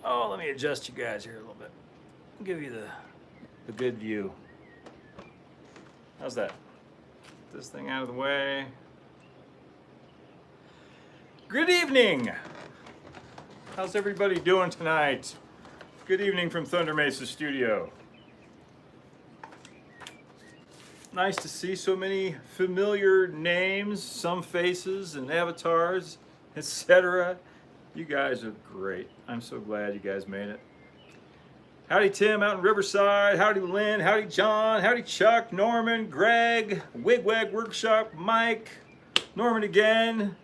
Oh, let me adjust you guys here a little bit. I'll give you the good view. How's that? Get this thing out of the way. Good evening. How's everybody doing tonight? Good evening from Thunder Mesa Studio. Nice to see so many familiar names, some faces and avatars, etc. You guys are great. I'm so glad you guys made it. Howdy Tim out in Riverside, howdy Lynn, howdy John, howdy Chuck, Norman, Greg, Wigwag Workshop, Mike, Norman again,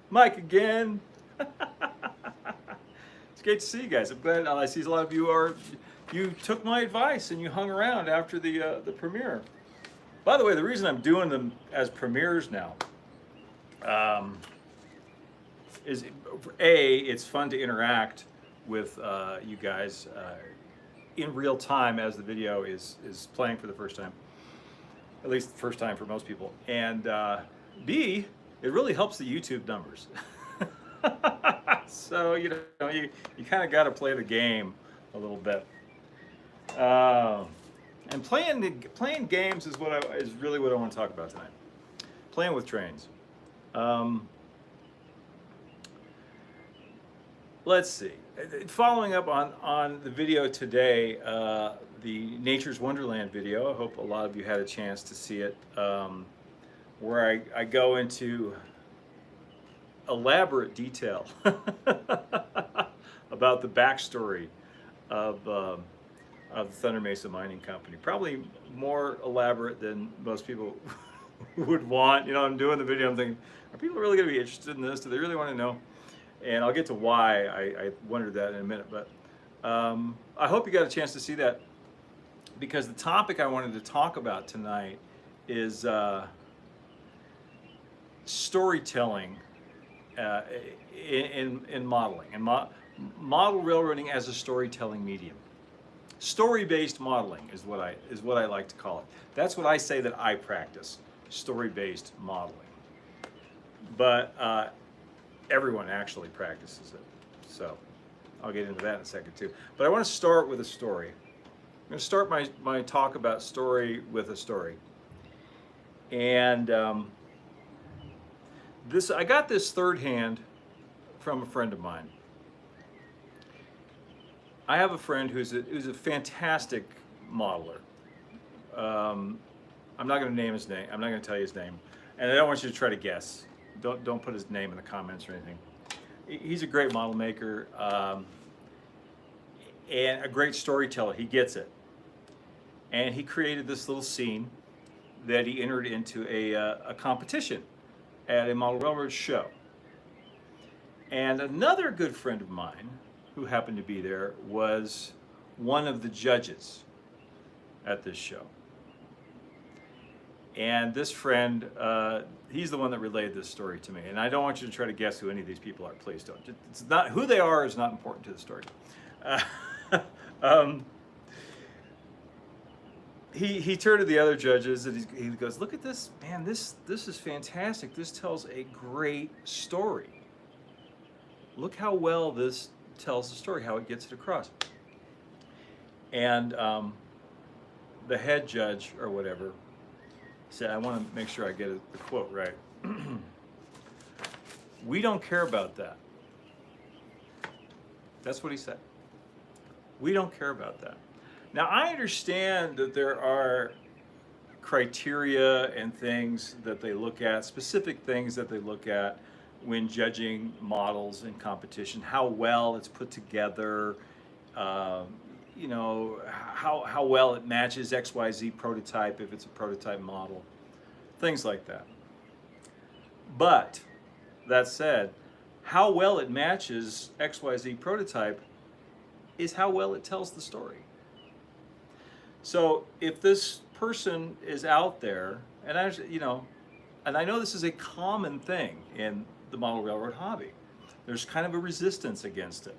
Mike again. It's great to see you guys. I'm glad I see a lot of you took my advice and you hung around after the premiere. By the way, the reason I'm doing them as premieres now is it's fun to interact with you guys in real time as the video is playing for the first time, at least the first time for most people. And B, it really helps the YouTube numbers. So you kind of got to play the game a little bit. And playing games is really what I want to talk about tonight. Playing with trains. Let's see. Following up on the video today, the Nature's Wonderland video. I hope a lot of you had a chance to see it, where I go into elaborate detail about the backstory of the Thunder Mesa Mining Company. Probably more elaborate than most people would want. You know, I'm doing the video, I'm thinking, are people really going to be interested in this? Do they really want to know? And I'll get to why I wondered that in a minute. But I hope you got a chance to see that, because the topic I wanted to talk about tonight is storytelling in modeling, and model railroading as a storytelling medium. Story-based modeling is what I like to call it. That's what I say that I practice, story-based modeling. But everyone actually practices it. So I'll get into that in a second too. But I want to start with a story. I'm going to start my talk about story with a story. And I got this third hand from a friend of mine. I have a friend who's a fantastic modeler. I'm not going to name his name. I'm not going to tell you his name, and I don't want you to try to guess. Don't put his name in the comments or anything. He's a great model maker and a great storyteller. He gets it, and he created this little scene that he entered into a competition at a model railroad show. And another good friend of mine who happened to be there was one of the judges at this show. And this friend, he's the one that relayed this story to me. And I don't want you to try to guess who any of these people are. Please don't. It's not, who they are is not important to the story. He turned to the other judges and he goes, "Look at this, man, this is fantastic. This tells a great story. Look how well this tells the story, how it gets it across." And the head judge or whatever said, I want to make sure I get the quote right. "We don't care about that." That's what he said. We don't care about that. Now, I understand that there are criteria and things that they look at, specific things that they look at when judging models in competition, how well it's put together, you know, how well it matches XYZ prototype if it's a prototype model, things like that. But that said, how well it matches XYZ prototype is how well it tells the story. So if this person is out there, and I know this is a common thing in the model railroad hobby, there's kind of a resistance against it.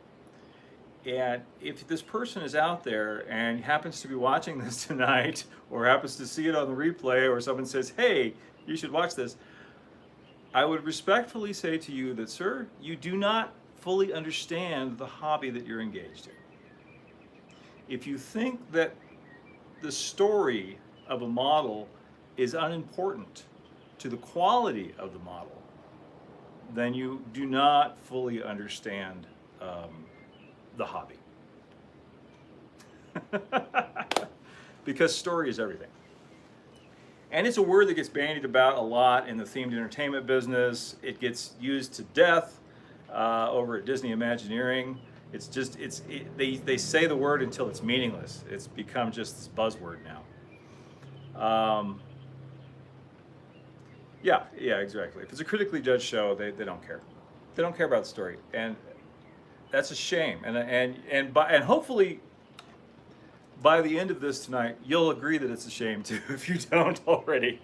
And if this person is out there and happens to be watching this tonight, or happens to see it on the replay, or someone says, "Hey, you should watch this," I would respectfully say to you that, sir, you do not fully understand the hobby that you're engaged in. If you think that the story of a model is unimportant to the quality of the model, then you do not fully understand the hobby. Because story is everything. And it's a word that gets bandied about a lot in the themed entertainment business. It gets used to death over at Disney Imagineering. They say the word until it's meaningless. It's become just this buzzword now. Yeah, exactly. If it's a critically judged show, they don't care. They don't care about the story, and that's a shame. And hopefully, by the end of this tonight, you'll agree that it's a shame too, if you don't already.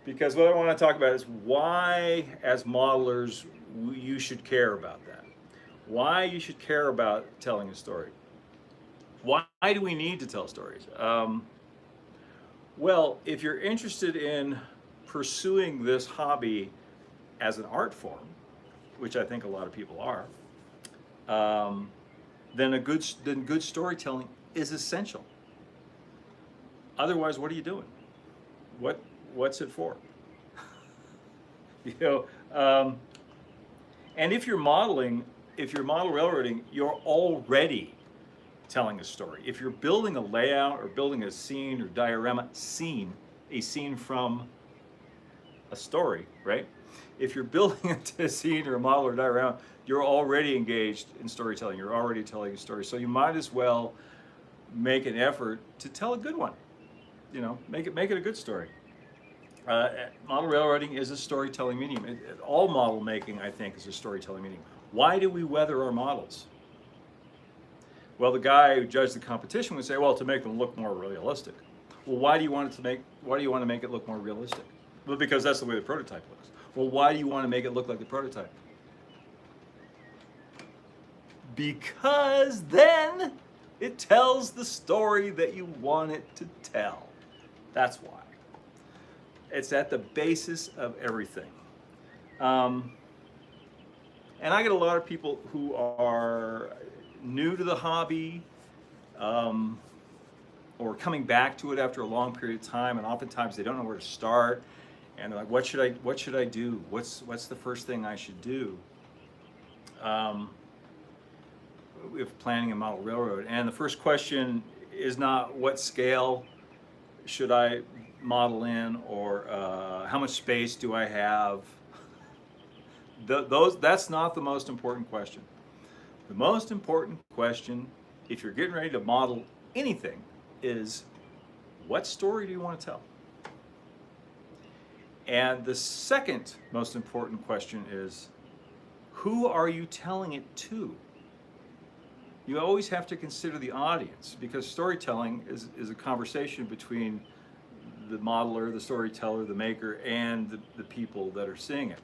Because what I want to talk about is why, as modelers, you should care about that. Why you should care about telling a story. Why do we need to tell stories? Well, if you're interested in pursuing this hobby as an art form, which I think a lot of people are, then good storytelling is essential. Otherwise, what are you doing? What's it for? And if you're model railroading, you're already telling a story. If you're building a layout or building a scene or diorama, a scene from a story, right? If you're building a scene or a model or diorama, you're already engaged in storytelling. You're already telling a story. So you might as well make an effort to tell a good one. Make it a good story. Model railroading is a storytelling medium. All model making, I think, is a storytelling medium. Why do we weather our models? Well, the guy who judged the competition would say, well, to make them look more realistic. Well, why do you want to make it look more realistic? Well, because that's the way the prototype looks. Well, why do you want to make it look like the prototype? Because then it tells the story that you want it to tell. That's why. It's at the basis of everything. And I get a lot of people who are new to the hobby, or coming back to it after a long period of time, and oftentimes they don't know where to start, and they're like, what should I do? What's the first thing I should do? If planning a model railroad. And the first question is not what scale should I model in, or how much space do I have. That's not the most important question. The most important question, if you're getting ready to model anything, is what story do you want to tell? And the second most important question is, who are you telling it to? You always have to consider the audience, because storytelling is a conversation between the modeler, the storyteller, the maker, and the people that are seeing it.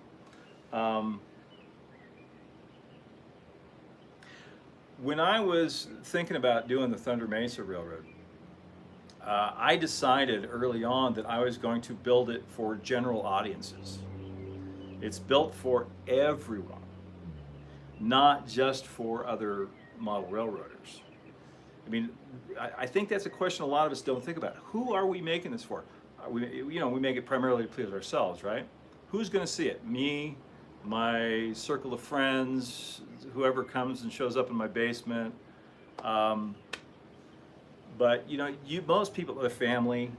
When I was thinking about doing the Thunder Mesa Railroad, I decided early on that I was going to build it for general audiences. It's built for everyone, not just for other model railroaders. I mean, I think that's a question a lot of us don't think about. Who are we making this for? We make it primarily to please ourselves, right? Who's going to see it? Me, my circle of friends, whoever comes and shows up in my basement. But most people, their family,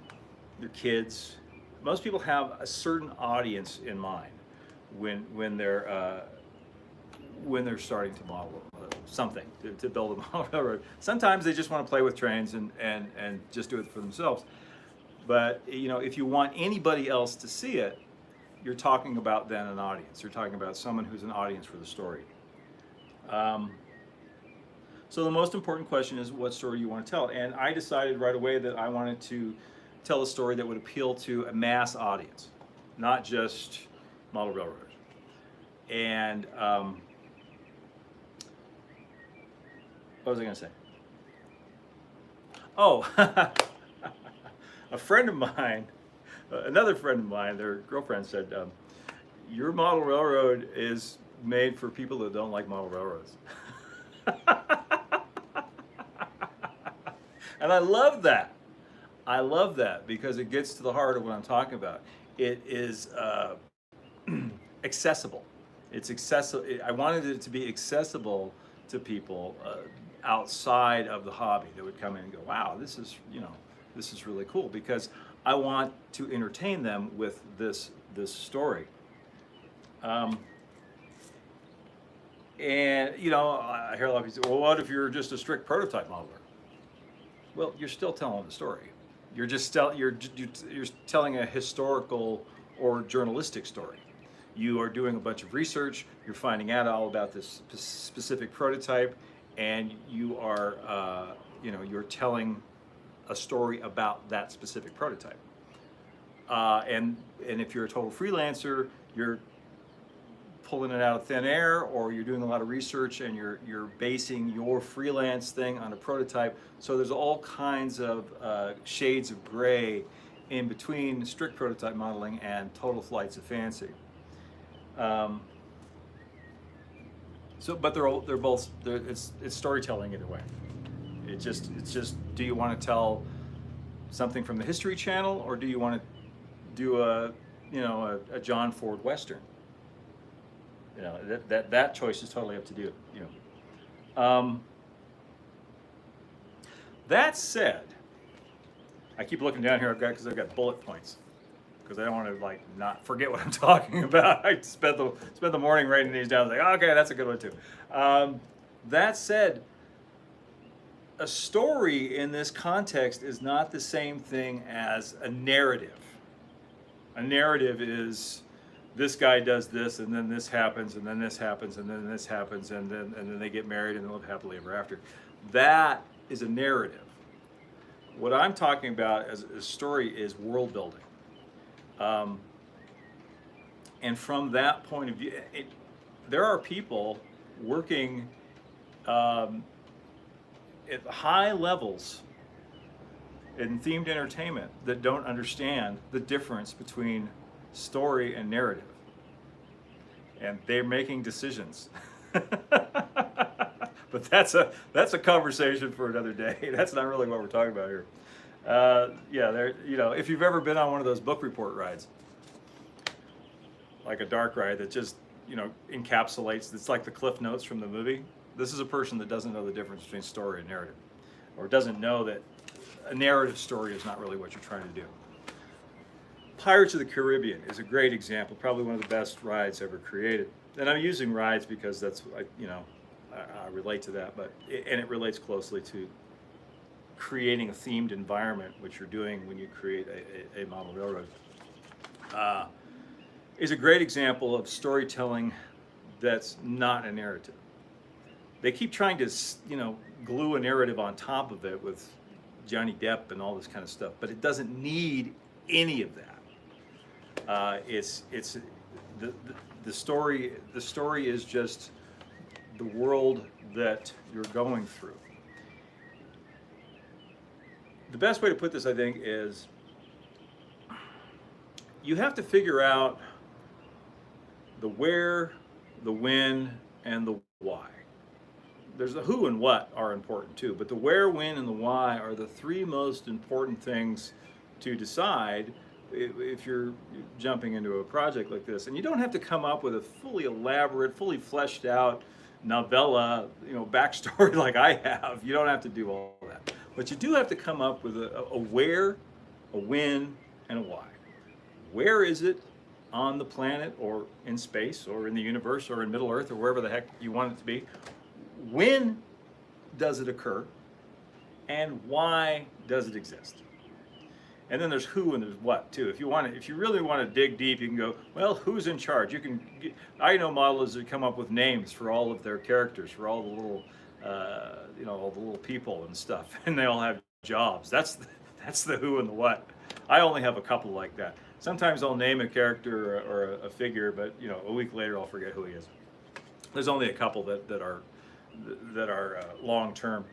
their kids, most people have a certain audience in mind when they're starting to model something to build a model railroad. Sometimes they just want to play with trains and just do it for themselves. But if you want anybody else to see it, you're talking about then an audience. You're talking about someone who's an audience for the story. So the most important question is, what story you want to tell? And I decided right away that I wanted to tell a story that would appeal to a mass audience, not just model railroaders. And what was I going to say? Oh, a friend of mine, another friend of mine, their girlfriend said, your model railroad is made for people that don't like model railroads. And I love that. I love that because it gets to the heart of what I'm talking about. It is accessible. It's accessible. I wanted it to be accessible to people outside of the hobby that would come in and go, "Wow, this is this is really cool," because I want to entertain them with this story. Um, and I hear a lot of people say, "Well, what if you're just a strict prototype modeler?" Well, you're still telling the story. You're just you're telling a historical or journalistic story. You are doing a bunch of research. You're finding out all about this specific prototype, and you are you're telling a story about that specific prototype. And if you're a total freelancer, you're pulling it out of thin air, or you're doing a lot of research and you're basing your freelance thing on a prototype. So there's all kinds of shades of gray in between strict prototype modeling and total flights of fancy. But it's storytelling either way. It's just do you want to tell something from the History Channel, or do you want to do a John Ford Western? That choice is totally up to you. That said, I keep looking down here because I've got bullet points because I don't want to not forget what I'm talking about. I spent the morning writing these down. Like, okay, that's a good one too. That said, a story in this context is not the same thing as a narrative. A narrative is this guy does this, and then this happens, and then this happens, and then this happens, and then they get married and they live happily ever after. That is a narrative. What I'm talking about as a story is world building. And from that point of view, there are people working at high levels in themed entertainment that don't understand the difference between story and narrative, and they're making decisions. But that's a conversation for another day. That's not really what we're talking about here. If you've ever been on one of those book report rides, like a dark ride that just encapsulates, it's like the cliff notes from the movie. This is a person that doesn't know the difference between story and narrative, or doesn't know that a narrative story is not really what you're trying to do. Pirates of the Caribbean is a great example, probably one of the best rides ever created. And I'm using rides because that's I relate to that, and it relates closely to creating a themed environment, which you're doing when you create a model railroad. Is a great example of storytelling that's not a narrative. They keep trying to glue a narrative on top of it with Johnny Depp and all this kind of stuff, but it doesn't need any of that. It's the story. The story is just the world that you're going through. The best way to put this, I think, is you have to figure out the where, the when, and the why. There's the who and what are important too, but the where, when, and the why are the three most important things to decide if you're jumping into a project like this. And you don't have to come up with a fully elaborate, fully fleshed out novella, backstory like I have. You don't have to do all that. But you do have to come up with a where, a when, and a why. Where is it on the planet, or in space, or in the universe, or in Middle Earth, or wherever the heck you want it to be? When does it occur? And why does it exist? And then there's who and there's what too. If you really want to dig deep, you can go, well, who's in charge? I know modelers that come up with names for all of their characters, for all the little, all the little people and stuff, and they all have jobs. That's the who and the what. I only have a couple like that. Sometimes I'll name a character or a figure, but a week later I'll forget who he is. There's only a couple that are long term.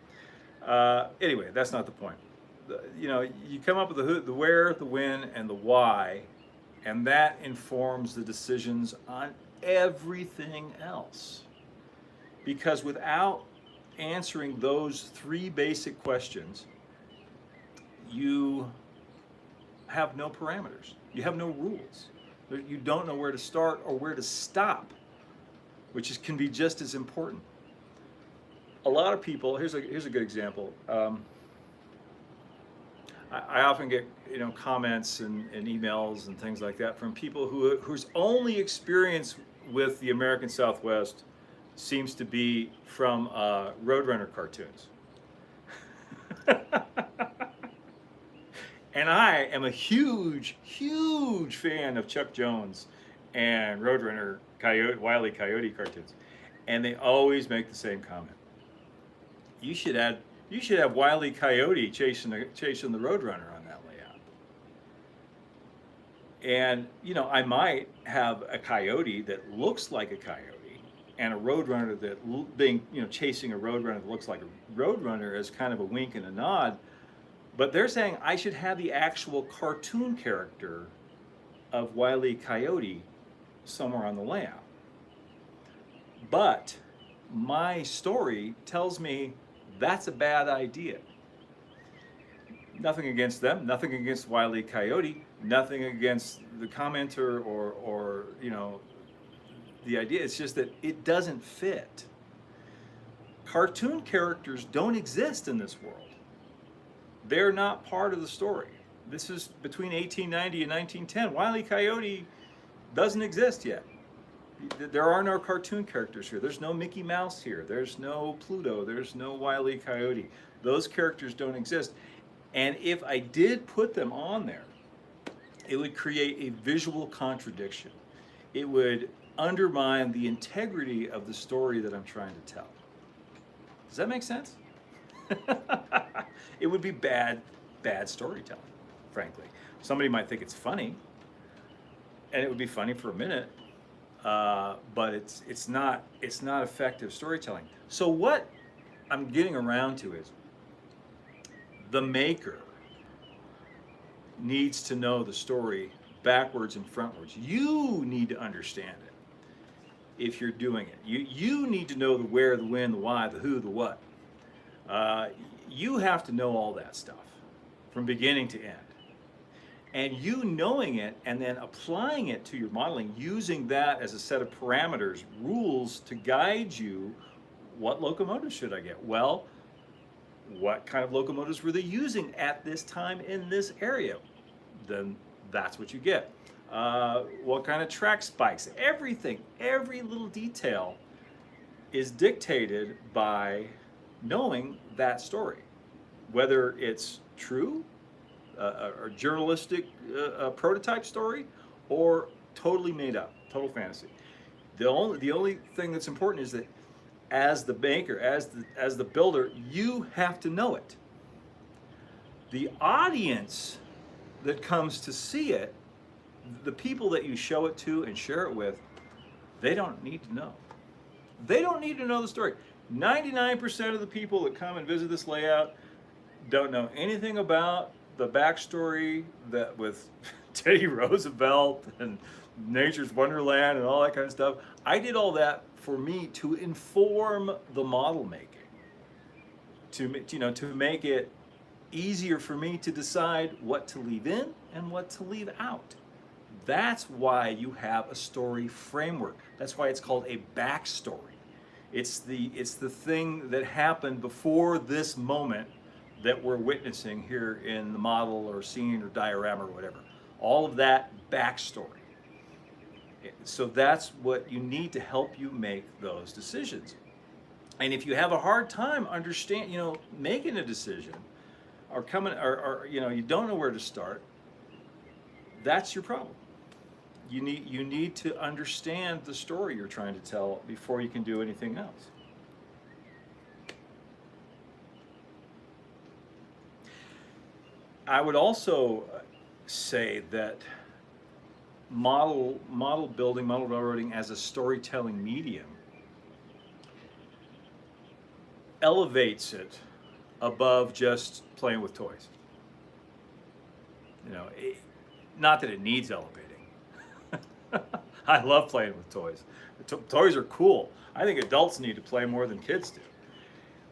Anyway, that's not the point. You come up with the who, the where, the when, and the why And that informs the decisions on everything else. Because without answering those three basic questions, you have no parameters. You have no rules. You don't know where to start or where to stop, can be just as important. A lot of people, here's a good example. I often get comments and emails and things like that from people whose only experience with the American Southwest seems to be from Roadrunner cartoons. And I am a huge fan of Chuck Jones and Roadrunner Wile E. Coyote cartoons, and they always make the same comment. You should have Wile E. Coyote chasing the Roadrunner on that layout. And I might have a coyote that looks like a coyote, and a Roadrunner that chasing a Roadrunner that looks like a Roadrunner as kind of a wink and a nod. But they're saying I should have the actual cartoon character of Wile E. Coyote somewhere on the layout. But my story tells me that's a bad idea. Nothing against them, nothing against Wile E. Coyote, nothing against the commenter or the idea. It's just that it doesn't fit. Cartoon characters don't exist in this world. They're not part of the story. This is between 1890 and 1910. Wile E. Coyote doesn't exist yet. There are no cartoon characters here. There's no Mickey Mouse here. There's no Pluto. There's no Wile E. Coyote. Those characters don't exist. And if I did put them on there, it would create a visual contradiction. It would undermine the integrity of the story that I'm trying to tell. Does that make sense? It would be bad storytelling, frankly. Somebody might think it's funny, and it would be funny for a minute, but it's not effective storytelling. So what I'm getting around to is the maker needs to know the story backwards and frontwards. You need to understand it if you're doing it. You need to know the where, the when, the why, the who, the what. You have to know all that stuff from beginning to end. And you knowing it and then applying it to your modeling, using that as a set of parameters, rules to guide you, what locomotives should I get? Well, what kind of locomotives were they using at this time in this area? Then that's what you get. What kind of track spikes? Everything, every little detail is dictated by knowing that story, whether it's true, a journalistic prototype story, or totally made up, total fantasy. The only thing that's important is that as the maker, as the builder, you have to know it. The audience that comes to see it, the people that you show it to and share it with, they don't need to know. They don't need to know the story. 99% of the people that come and visit this layout don't know anything about the backstory that with Teddy Roosevelt and Nature's Wonderland and all that kind of stuff. I did all that for me to inform the model making, to make it easier for me to decide what to leave in and what to leave out. That's why you have a story framework. That's why it's called a backstory. It's the thing that happened before this moment that we're witnessing here in the model or scene or diorama or whatever. All of that backstory. So that's what you need to help you make those decisions. And if you have a hard time making a decision, or you don't know where to start, that's your problem. You need to understand the story you're trying to tell before you can do anything else. I would also say that model building, model railroading as a storytelling medium elevates it above just playing with toys. Not that it needs elevating, I love playing with toys. Toys are cool. I think adults need to play more than kids do.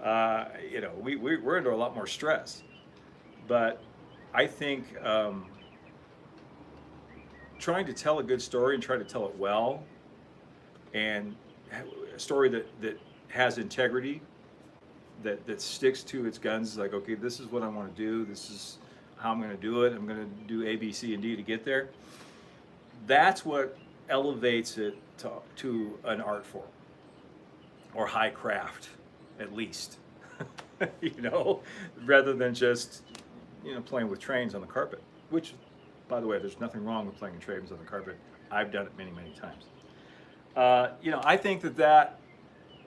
We're under a lot more stress. But I think trying to tell a good story and try to tell it well, and a story that has integrity, that sticks to its guns, like, okay, this is what I want to do, this is how I'm going to do it, I'm going to do A, B, C, and D to get there. That's what elevates it to an art form, or high craft, at least. Rather than just, playing with trains on the carpet, which, by the way, there's nothing wrong with playing trains on the carpet. I've done it many, many times. I think that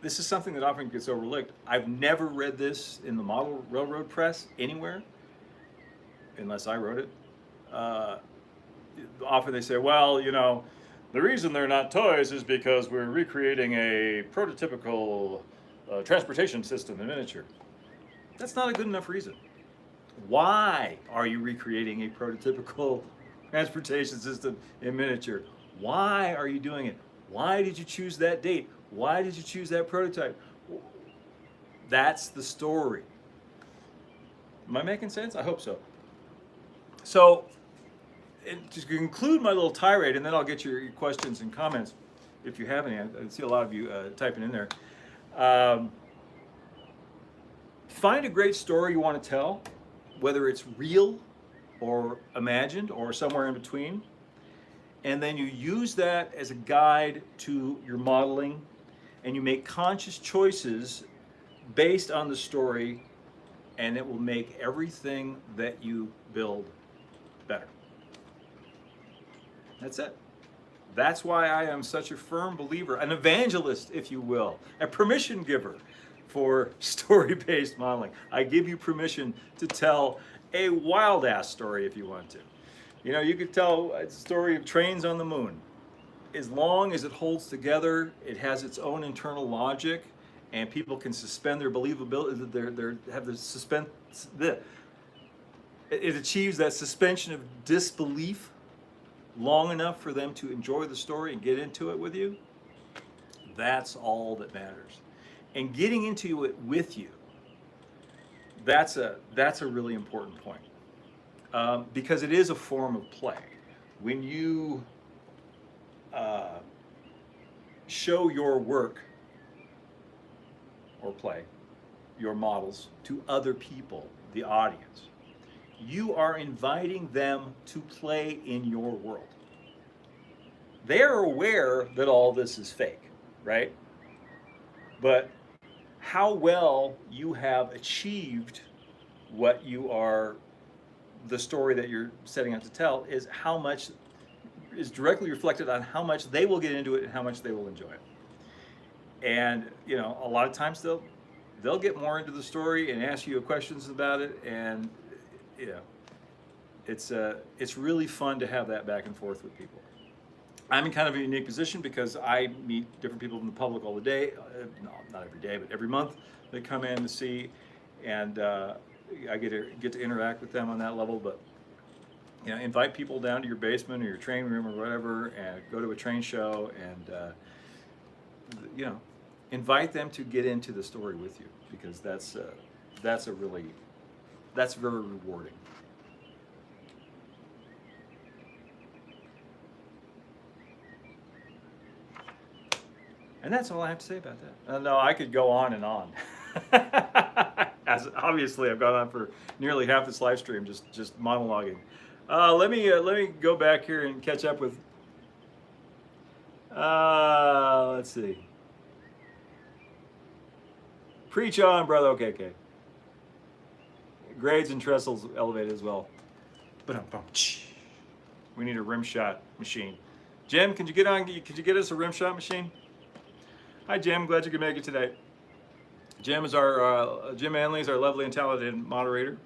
this is something that often gets overlooked. I've never read this in the model railroad press anywhere, unless I wrote it. Often they say, well, the reason they're not toys is because we're recreating a prototypical transportation system in miniature. That's not a good enough reason. Why are you recreating a prototypical transportation system in miniature? Why are you doing it? Why did you choose that date? Why did you choose that prototype? That's the story. Am I making sense? I hope so. So, to conclude my little tirade, and then I'll get your questions and comments if you have any. I see a lot of you typing in there. Find a great story you want to tell, whether it's real or imagined or somewhere in between, and then you use that as a guide to your modeling, and you make conscious choices based on the story, and it will make everything that you build better. That's it. That's why I am such a firm believer, an evangelist, if you will, a permission giver for story-based modeling. I give you permission to tell a wild-ass story if you want to. You could tell a story of trains on the moon. As long as it holds together, it has its own internal logic, and people can suspend their believability, it achieves that suspension of disbelief long enough for them to enjoy the story and get into it with you. That's all that matters. And getting into it with you, that's a really important point, because it is a form of play. When you show your work or play, your models, to other people, the audience, you are inviting them to play in your world. They're aware that all this is fake, right? But how well you have achieved what you are, the story that you're setting out to tell, is how much is directly reflected on how much they will get into it and how much they will enjoy it. And a lot of times they'll get more into the story and ask you questions about it, and it's really fun to have that back and forth with people. I'm in kind of a unique position because I meet different people from the public all the day, no, not every day, but every month. They come in to see, and I get to interact with them on that level. But invite people down to your basement or your train room or whatever, and go to a train show, and invite them to get into the story with you, because that's very rewarding. And that's all I have to say about that. No, I could go on and on. As obviously I've gone on for nearly half this live stream, just monologuing. Let me go back here and catch up with. Let's see. Preach on, brother. Okay. Grades and trestles elevated as well. We need a rim shot machine. Jim, could you get us a rim shot machine? Hi, Jim. Glad you could make it today. Jim Manley is our lovely and talented moderator.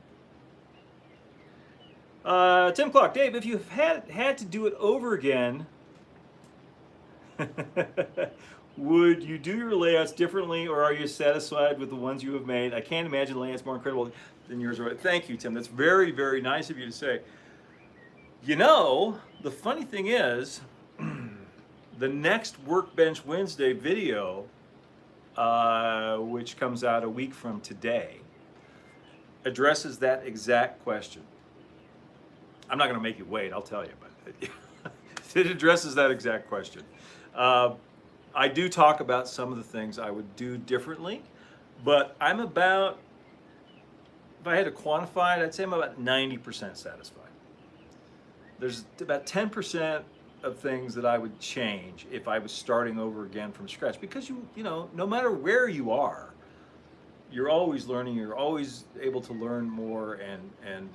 Tim Clark, Dave, if you've had to do it over again, would you do your layouts differently, or are you satisfied with the ones you have made? I can't imagine layouts more incredible than yours. Thank you, Tim. That's very, very nice of you to say. The funny thing is, The next Workbench Wednesday video, which comes out a week from today, addresses that exact question. I'm not going to make you wait, I'll tell you, but it addresses that exact question. I do talk about some of the things I would do differently, but I'm about, if I had to quantify it, I'd say I'm about 90% satisfied. There's about 10% of things that I would change if I was starting over again from scratch, because you know, no matter where you are, you're always learning, you're always able to learn more, and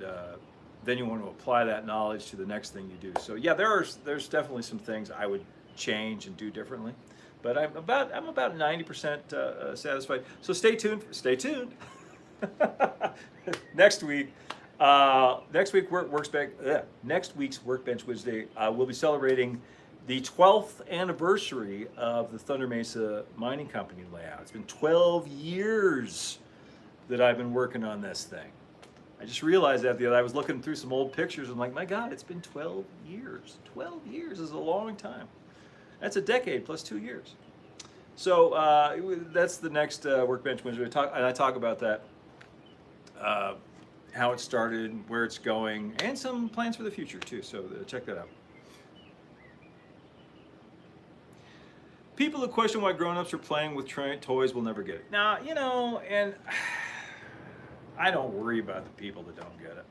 then you want to apply that knowledge to the next thing you do. So yeah, there's definitely some things I would change and do differently, but I'm about 90% satisfied. So stay tuned. Stay tuned. Next week, next week's Workbench Wednesday, we'll be celebrating the 12th anniversary of the Thunder Mesa Mining Company layout. It's been 12 years that I've been working on this thing. I just realized that the other, I was looking through some old pictures and I'm like, my God, it's been 12 years. 12 years is a long time. That's a decade plus 2 years. So that's the next Workbench Wednesday. I talk about that, how it started, where it's going, and some plans for the future too. So check that out. People who question why grown-ups are playing with toys will never get it. Now, you know, and I don't worry about the people that don't get it.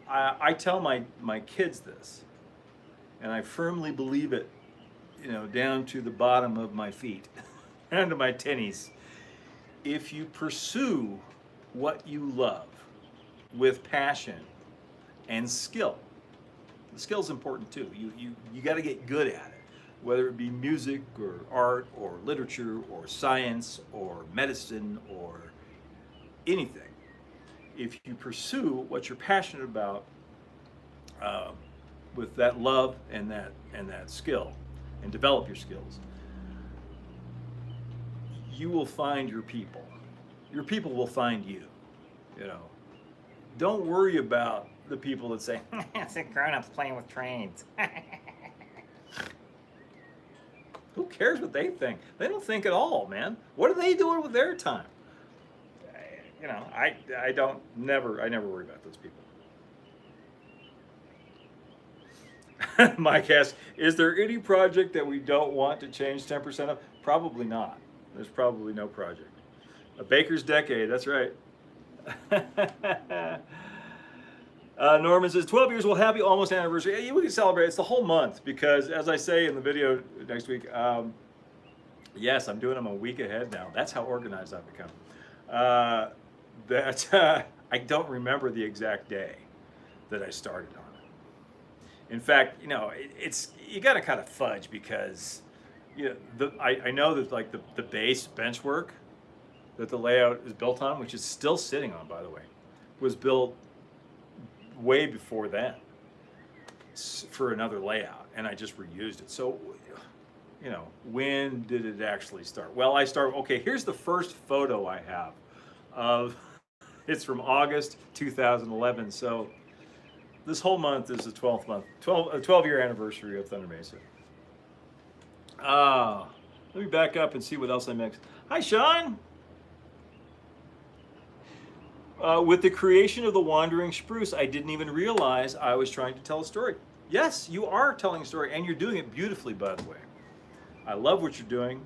I tell my kids this, and I firmly believe it, you know, down to the bottom of my feet, down to my tinnies. If you pursue what you love with passion and skill, the skill's important too. You got to get good at it, whether it be music or art or literature or science or medicine or anything. If you pursue what you're passionate about with that love and that skill, and develop your skills, you will find your people. Your people will find you. You know, don't worry about the people that say, "It's a grown-ups playing with trains." Who cares what they think? They don't think at all, man. What are they doing with their time? You know, I never worry about those people. Mike asks, is there any project that we don't want to change 10% of? Probably not. There's probably no project. A baker's decade, that's right. Norman says, 12 years, well, happy almost anniversary. Yeah, we can celebrate. It's the whole month because, as I say in the video next week, yes, I'm doing them a week ahead now. That's how organized I've become. I don't remember the exact day that I started on it. In fact, you know, you got to kind of fudge because, you know, I know that like the base bench work that the layout is built on, which is still sitting on, by the way, was built way before then for another layout, and I just reused it. So, you know, when did it actually start? Well, okay, here's the first photo I have of, it's from August 2011, so this whole month is the 12-year anniversary of Thunder Mesa. Let me back up and see what else I mixed. Hi, Sean! With the creation of the Wandering Spruce, I didn't even realize I was trying to tell a story. Yes, you are telling a story, and you're doing it beautifully, by the way. I love what you're doing.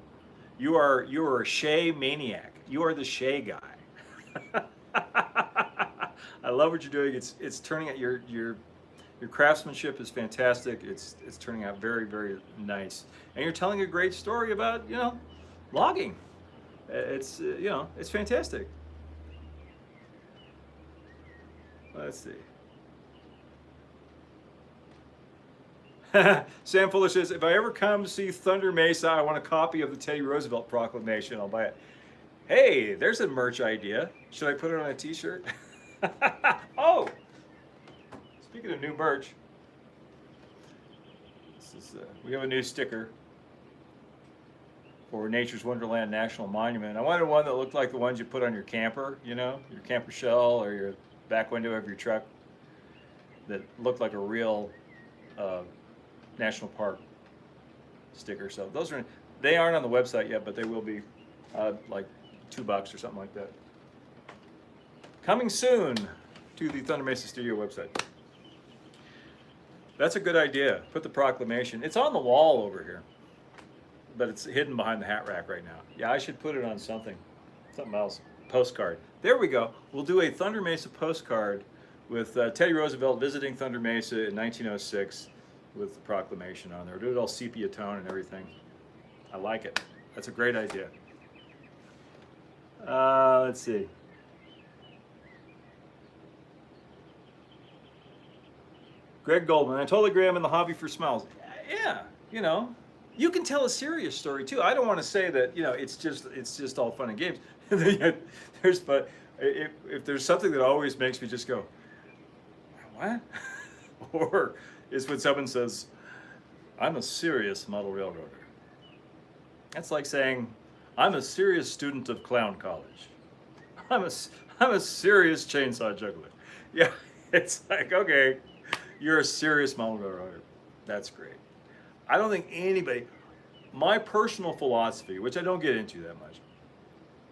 You are a Shea maniac. You are the Shea guy. I love what you're doing. It's turning out your craftsmanship is fantastic. It's turning out very, very nice, and you're telling a great story about, you know, logging. It's you know, it's fantastic. Let's see. Sam Fuller says, if I ever come to see Thunder Mesa, I want a copy of the Teddy Roosevelt Proclamation. I'll buy it. Hey, there's a merch idea. Should I put it on a t-shirt? Oh, speaking of new merch, this is, we have a new sticker for Nature's Wonderland National Monument. I wanted one that looked like the ones you put on your camper, you know, your camper shell or your back window of your truck, that looked like a real national park. sticker. So they aren't on the website yet, but they will be like $2 or something like that. Coming soon to the Thunder Mesa Studio website. That's a good idea. Put the proclamation. It's on the wall over here, but it's hidden behind the hat rack right now. Yeah, I should put it on something else. Postcard. There we go. We'll do a Thunder Mesa postcard with Teddy Roosevelt visiting Thunder Mesa in 1906 with the proclamation on there. Do it all sepia tone and everything. I like it. That's a great idea. Let's see. Greg Goldman, I totally agree. I'm in the hobby for smiles. Yeah, you know, you can tell a serious story too. I don't want to say that, you know, it's just all fun and games. But if there's something that always makes me just go, what? Or is when someone says, I'm a serious model railroader. That's like saying, I'm a serious student of clown college. I'm a serious chainsaw juggler. Yeah, it's like, okay. You're a serious model railroader. That's great. I don't think anybody, my personal philosophy, which I don't get into that much,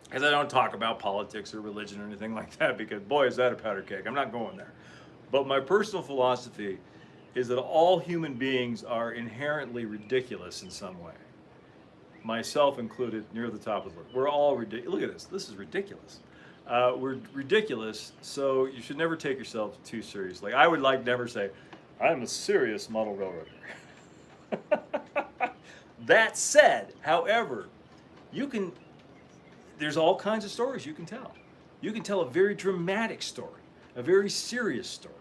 because I don't talk about politics or religion or anything like that, because boy, is that a powder keg. I'm not going there. But my personal philosophy is that all human beings are inherently ridiculous in some way. Myself included, near the top of the list. We're all ridiculous. Look at this. This is ridiculous. We're ridiculous, so you should never take yourself too seriously. I would like never say, I'm a serious model railroader. That said, however, there's all kinds of stories you can tell. You can tell a very dramatic story, a very serious story.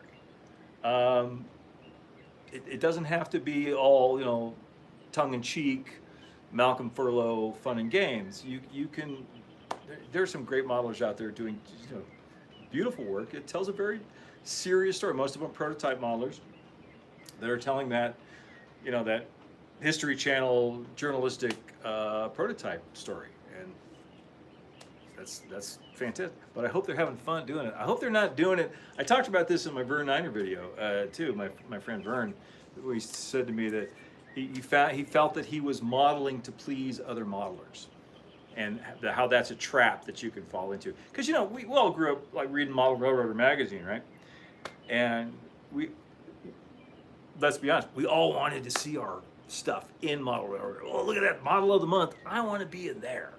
It doesn't have to be all, you know, tongue-in-cheek, Malcolm Furlow fun and games. You can. There's some great modelers out there doing, you know, beautiful work. It tells a very serious story. Most of them prototype modelers that are telling that, you know, that History Channel journalistic prototype story, and that's fantastic. But I hope they're having fun doing it. I hope they're not doing it. I talked about this in my Vern Niner video too. My friend Vern, who he said to me that he felt that he was modeling to please other modelers. And how that's a trap that you can fall into. Because, you know, we all grew up like reading Model Railroader magazine, right? And let's be honest, we all wanted to see our stuff in Model Railroader. Oh, look at that model of the month. I want to be in there,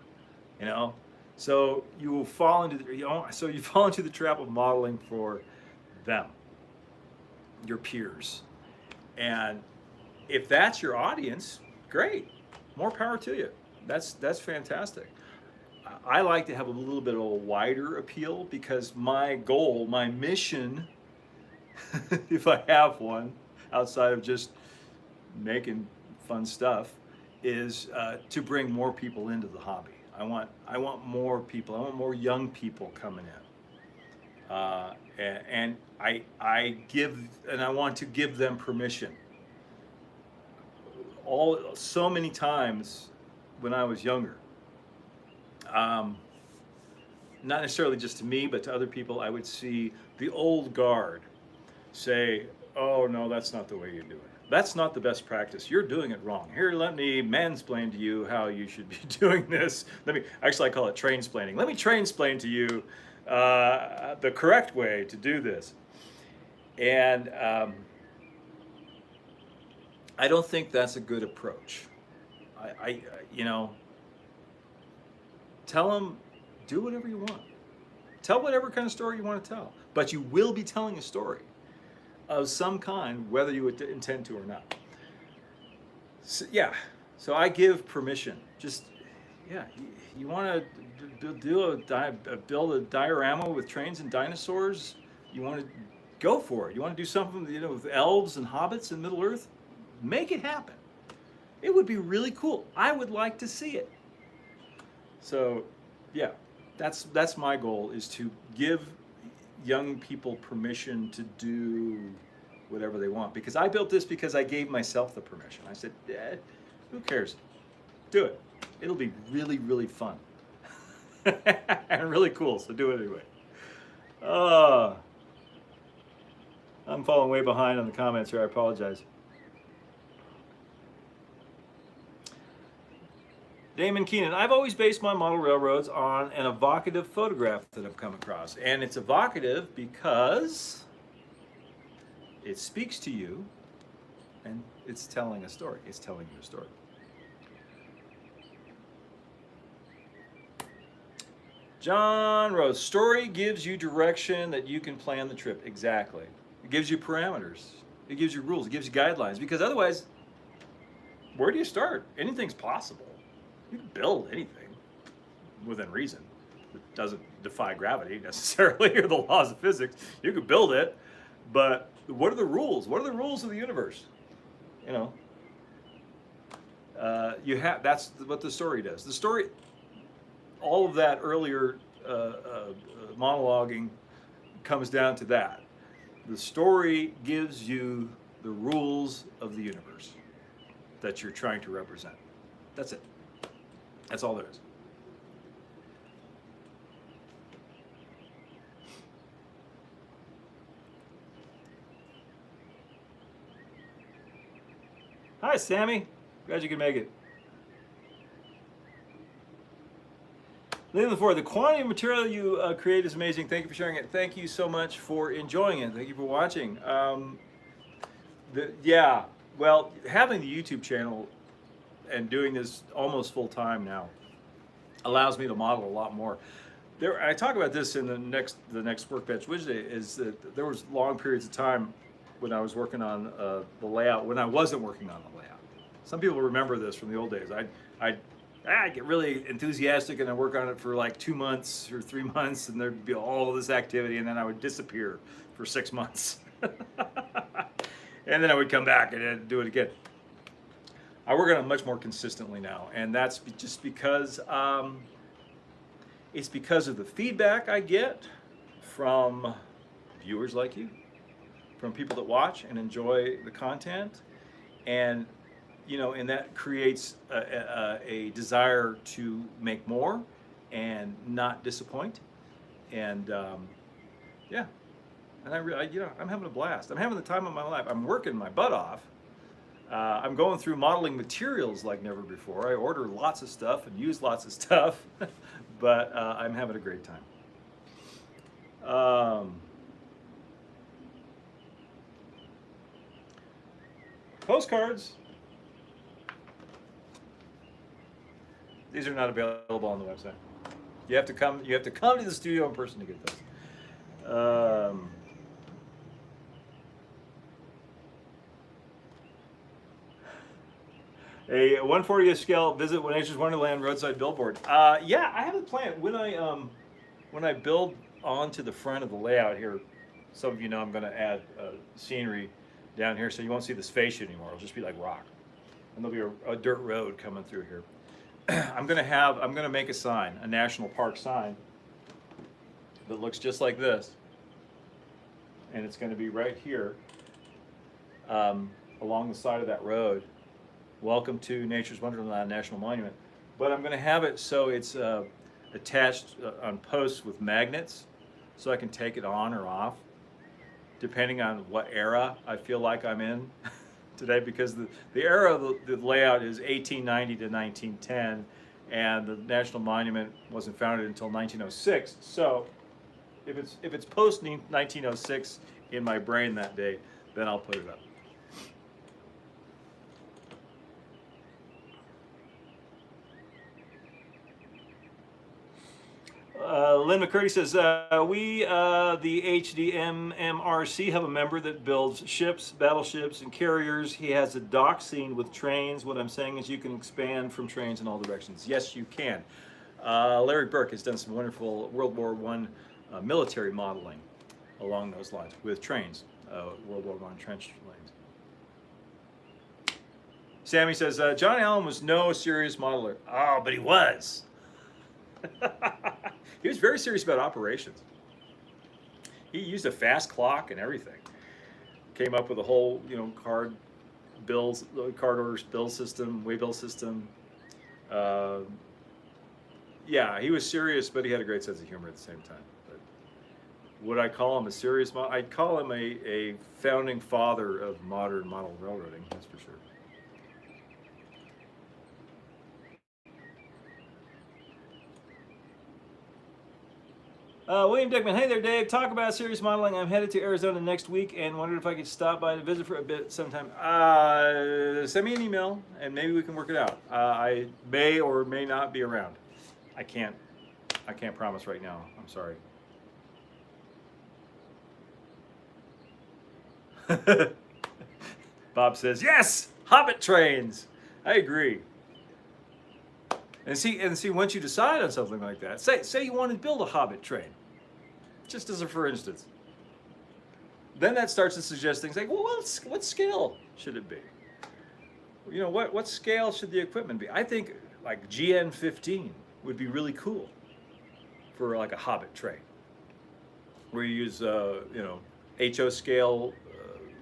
you know? So you will fall into the trap of modeling for them, your peers. And if that's your audience, great. More power to you. That's fantastic. I like to have a little bit of a wider appeal because my goal, my mission, if I have one, outside of just making fun stuff, is to bring more people into the hobby. I want more people. I want more young people coming in, and I want to give them permission. So many times when I was younger, not necessarily just to me, but to other people, I would see the old guard say, oh no, that's not the way you do it. That's not the best practice. You're doing it wrong. Here, let me mansplain to you how you should be doing this. I call it train-splaining. Let me train-splain to you the correct way to do this. And I don't think that's a good approach. You know, tell them, do whatever you want. Tell whatever kind of story you want to tell. But you will be telling a story of some kind, whether you intend to or not. So, yeah, so I give permission. Just, yeah, you want to build a diorama with trains and dinosaurs? You want to go for it. You want to do something, you know, with elves and hobbits in Middle Earth? Make it happen. It would be really cool. I would like to see it. So, yeah, that's my goal, is to give young people permission to do whatever they want. Because I built this because I gave myself the permission. I said, who cares? Do it. It'll be really, really fun. And really cool, so do it anyway. I'm falling way behind on the comments here. I apologize. Damon Keenan, I've always based my model railroads on an evocative photograph that I've come across. And it's evocative because it speaks to you and it's telling a story. It's telling you a story. John Rose, story gives you direction that you can plan the trip. Exactly. It gives you parameters. It gives you rules. It gives you guidelines. Because otherwise, where do you start? Anything's possible. You can build anything within reason. It doesn't defy gravity necessarily or the laws of physics. You could build it, but what are the rules? What are the rules of the universe? You know, that's what the story does. The story, all of that earlier monologuing comes down to that. The story gives you the rules of the universe that you're trying to represent. That's it. That's all there is. Hi, Sammy. Glad you could make it. Leading the forward, the quantity of material you create is amazing. Thank you for sharing it. Thank you so much for enjoying it. Thank you for watching. Yeah, well, having the YouTube channel and doing this almost full time now allows me to model a lot more. I talk about this in the next Workbench Wednesday, is that there was long periods of time when I was working on the layout, when I wasn't working on the layout. Some people remember this from the old days. I'd get really enthusiastic and I'd work on it for like 2 months or 3 months, and there'd be all this activity, and then I would disappear for 6 months. And then I would come back and I'd do it again. I work on it much more consistently now, and that's just because it's because of the feedback I get from viewers like you, from people that watch and enjoy the content, and and that creates a desire to make more and not disappoint, and yeah, and I'm having a blast. I'm having the time of my life. I'm working my butt off. I'm going through modeling materials like never before. I order lots of stuff and use lots of stuff, but I'm having a great time. Postcards. These are not available on the website. You have to come. You have to come to the studio in person to get those. A 1/40th scale visit with Nature's Wonderland roadside billboard. Yeah, I have a plan. When I build onto the front of the layout here, some of you know I'm going to add scenery down here, so you won't see this fascia anymore. It'll just be like rock, and there'll be a dirt road coming through here. I'm going to make a sign, a national park sign that looks just like this, and it's going to be right here along the side of that road. Welcome to Nature's Wonderland National Monument. But I'm going to have it so it's attached on posts with magnets, so I can take it on or off, depending on what era I feel like I'm in today, because the era of the layout is 1890 to 1910, and the National Monument wasn't founded until 1906. So if it's post 1906 in my brain that day, then I'll put it up. Lynn McCurdy says, we, the HDMMRC, have a member that builds ships, battleships, and carriers. He has a dock scene with trains. What I'm saying is you can expand from trains in all directions. Yes, you can. Larry Burke has done some wonderful World War I military modeling along those lines with trains, World War I trench lanes. Sammy says, John Allen was no serious modeler. Oh, but he was. He was very serious about operations. He used a fast clock and everything. Came up with a whole, card orders bill system, waybill system. Yeah, he was serious, but he had a great sense of humor at the same time. But would I call him a serious model? I'd call him a founding father of modern model railroading, that's for sure. William Dickman, hey there, Dave. Talk about serious modeling. I'm headed to Arizona next week and wondered if I could stop by to visit for a bit sometime. Send me an email and maybe we can work it out. I may or may not be around. I can't promise right now. I'm sorry. Bob says, yes, Hobbit trains. I agree. And see, once you decide on something like that, say you want to build a Hobbit train, just as a for instance, then that starts to suggest things like, well, what scale should it be? You know, what scale should the equipment be? I think like GN15 would be really cool for like a Hobbit train, where you use HO scale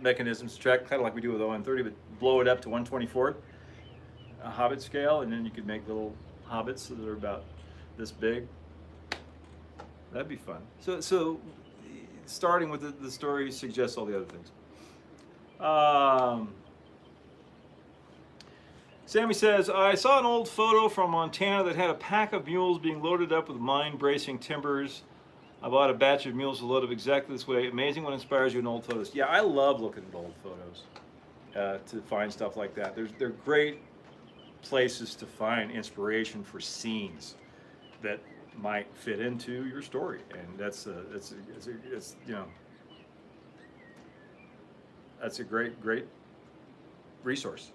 mechanisms to track, kind of like we do with ON30, but blow it up to 1/24th, a Hobbit scale, and then you could make little Hobbits that are about this big. That'd be fun. So starting with the story suggests all the other things. Sammy says, I saw an old photo from Montana that had a pack of mules being loaded up with mine-bracing timbers. I bought a batch of mules loaded up exactly this way. Amazing what inspires you in old photos. Yeah, I love looking at old photos to find stuff like that. They're great places to find inspiration for scenes that might fit into your story, and that's a great resource.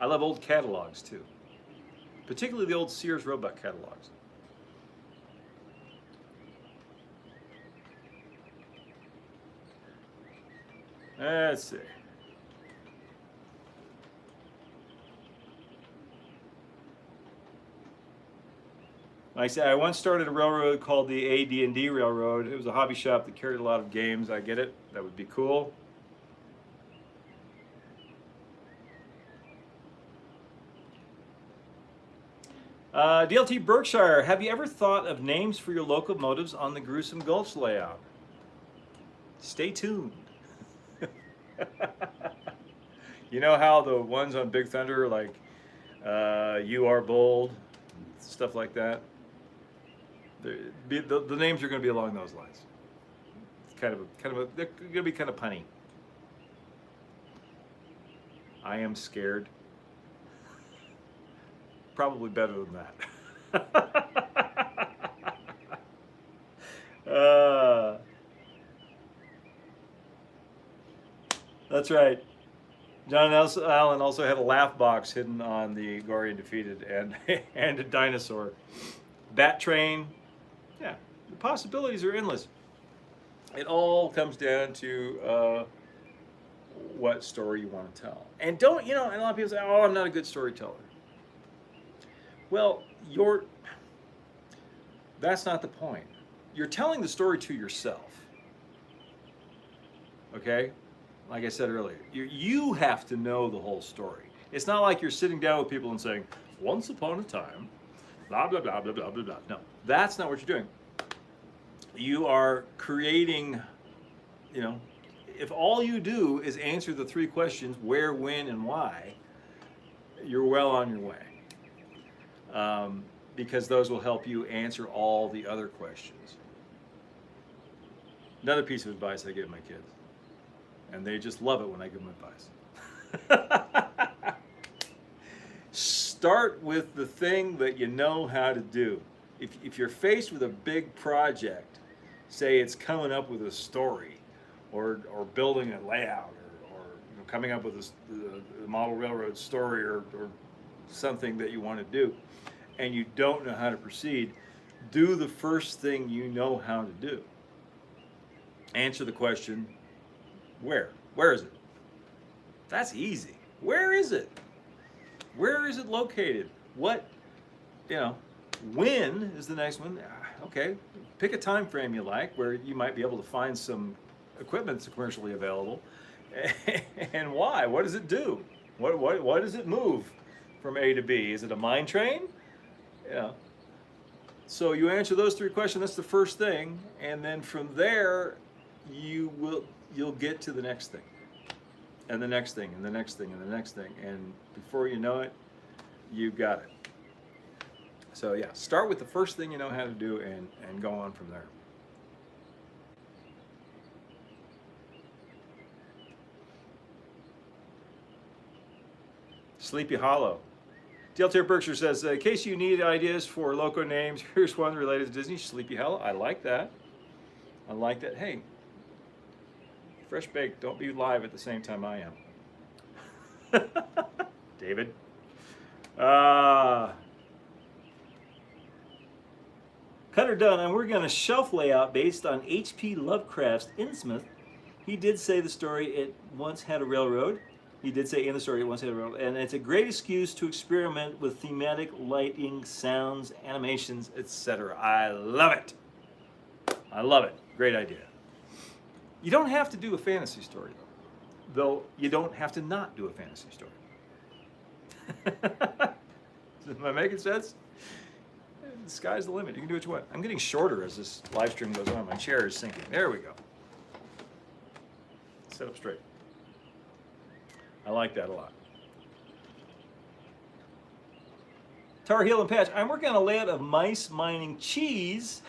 I love old catalogs too, particularly the old Sears Roebuck catalogs. Let's see. Like I said, I once started a railroad called the AD&D Railroad. It was a hobby shop that carried a lot of games. I get it. That would be cool. DLT Berkshire, have you ever thought of names for your locomotives on the Gruesome Gulch layout? Stay tuned. You know how the ones on Big Thunder, like You Are Bold, stuff like that? The names are going to be along those lines. It's they're going to be kind of punny. I Am Scared. Probably better than that. That's right. John Allen also had a laugh box hidden on the Gory Defeated and and a dinosaur. Bat train. Yeah, the possibilities are endless. It all comes down to what story you want to tell. And don't, and a lot of people say, oh, I'm not a good storyteller. Well, that's not the point. You're telling the story to yourself. Okay? Like I said earlier, you have to know the whole story. It's not like you're sitting down with people and saying, once upon a time, blah, blah, blah, blah, blah, blah, blah. No, that's not what you're doing. You are creating, if all you do is answer the three questions, where, when, and why, you're well on your way. Because those will help you answer all the other questions. Another piece of advice I give my kids, and they just love it when I give them advice. Start with the thing that you know how to do. If you're faced with a big project, say it's coming up with a story, or building a layout, or coming up with a model railroad story, or something that you want to do, and you don't know how to proceed, do the first thing you know how to do. Answer the question, where? Where is it? That's easy. Where is it? Where is it located? What, when is the next one? Okay, pick a time frame you like where you might be able to find some equipment that's commercially available. And why? What does it do? What does it move from A to B? Is it a mine train? So you answer those three questions, that's the first thing, and then from there you'll get to the next thing. And the next thing, and the next thing, and the next thing, and before you know it, you've got it. So yeah, start with the first thing you know how to do and go on from there. Sleepy Hollow. DLTR Berkshire says, in case you need ideas for loco names, here's one related to Disney, Sleepy Hollow. I like that. I like that. Hey, Fresh Baked, don't be live at the same time I am. David. Cutter done, and we're going to shelf layout based on H.P. Lovecraft's Innsmouth. He did say the story, it once had a railroad. He did say in the story it once had a railroad. And it's a great excuse to experiment with thematic lighting, sounds, animations, etc. I love it. I love it. Great idea. You don't have to do a fantasy story, though you don't have to not do a fantasy story. Am I making sense? The sky's the limit. You can do what you want. I'm getting shorter as this live stream goes on. My chair is sinking. There we go. Sit up straight. I like that a lot. Tar Heel and Patch. I'm working on a layout of mice mining cheese.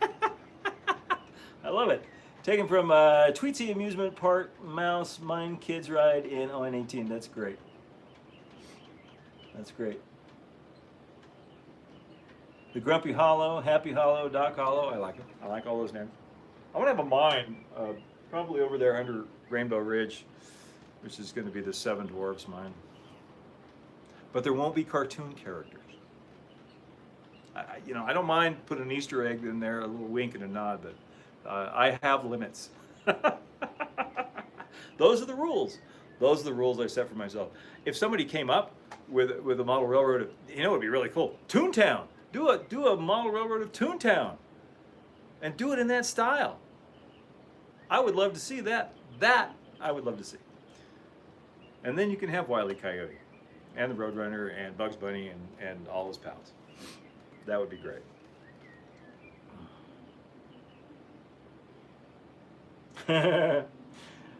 I love it. Taken from Tweetsy Amusement Park Mouse Mine Kids Ride in ON18. That's great. That's great. The Grumpy Hollow, Happy Hollow, Doc Hollow. I like it. I like all those names. I want to have a mine probably over there under Rainbow Ridge, which is going to be the Seven Dwarfs mine. But there won't be cartoon characters. I don't mind putting an Easter egg in there, a little wink and a nod, but I have limits. Those are the rules. Those are the rules I set for myself. If somebody came up with a model railroad, it would be really cool. Toontown. Do a model railroad of Toontown, and do it in that style. I would love to see that. That I would love to see. And then you can have Wile E. Coyote, and the Roadrunner, and Bugs Bunny, and all his pals. That would be great.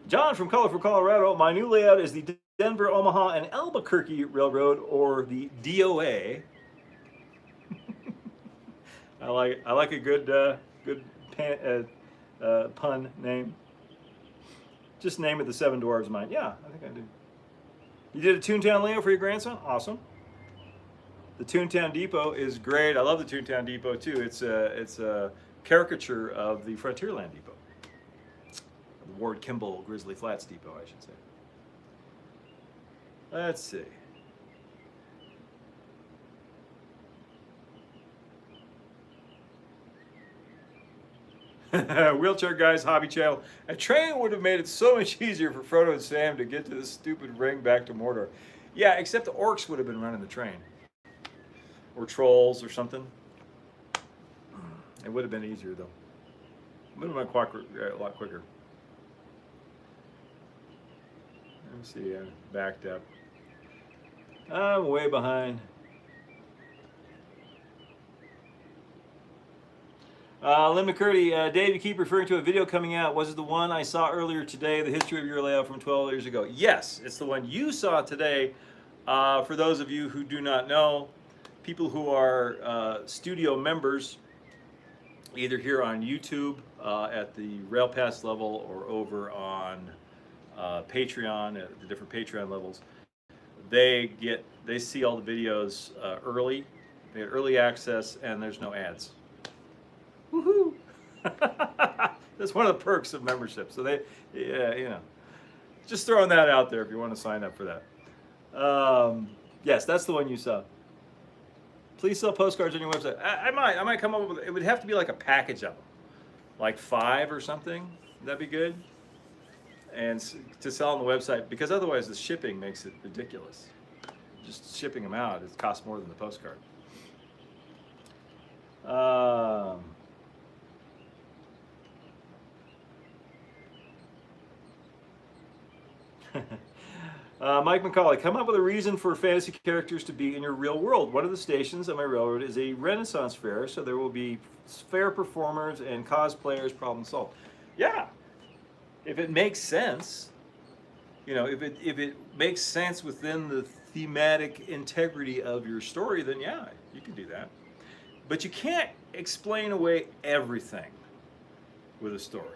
John from Colorful, Colorado. My new layout is the Denver, Omaha, and Albuquerque Railroad, or the DOA. I like a good pun name. Just name it the Seven Dwarves Mine. Yeah, I think I do. You did a Toontown layout for your grandson? Awesome. The Toontown Depot is great. I love the Toontown Depot too. It's a caricature of the Frontierland Depot. The Ward Kimball Grizzly Flats Depot, I should say. Let's see. Wheelchair Guys Hobby Channel. A train would have made it so much easier for Frodo and Sam to get to this stupid ring back to Mordor. Yeah, except the orcs would have been running the train. Or trolls or something. It would have been easier though. It would have been a lot quicker. Let me see, I'm backed up. I'm way behind. Lynn McCurdy, Dave, you keep referring to a video coming out. Was it the one I saw earlier today, the history of your layout from 12 years ago? Yes, it's the one you saw today. For those of you who do not know, people who are studio members, either here on YouTube at the Rail Pass level or over on Patreon at the different Patreon levels, they see all the videos early. They get early access, and there's no ads. Woohoo! That's one of the perks of membership. So just throwing that out there if you want to sign up for that. Yes, that's the one you saw. Please sell postcards on your website. I might come up with, it would have to be like a package of them, like 5 or something. That'd be good. And to sell on the website, because otherwise the shipping makes it ridiculous. Just shipping them out, it costs more than the postcard. Mike McCauley, come up with a reason for fantasy characters to be in your real world. One of the stations on my railroad is a Renaissance fair, so there will be fair performers and cosplayers, problem solved. Yeah, if it makes sense, if it makes sense within the thematic integrity of your story, then yeah, you can do that. But you can't explain away everything with a story.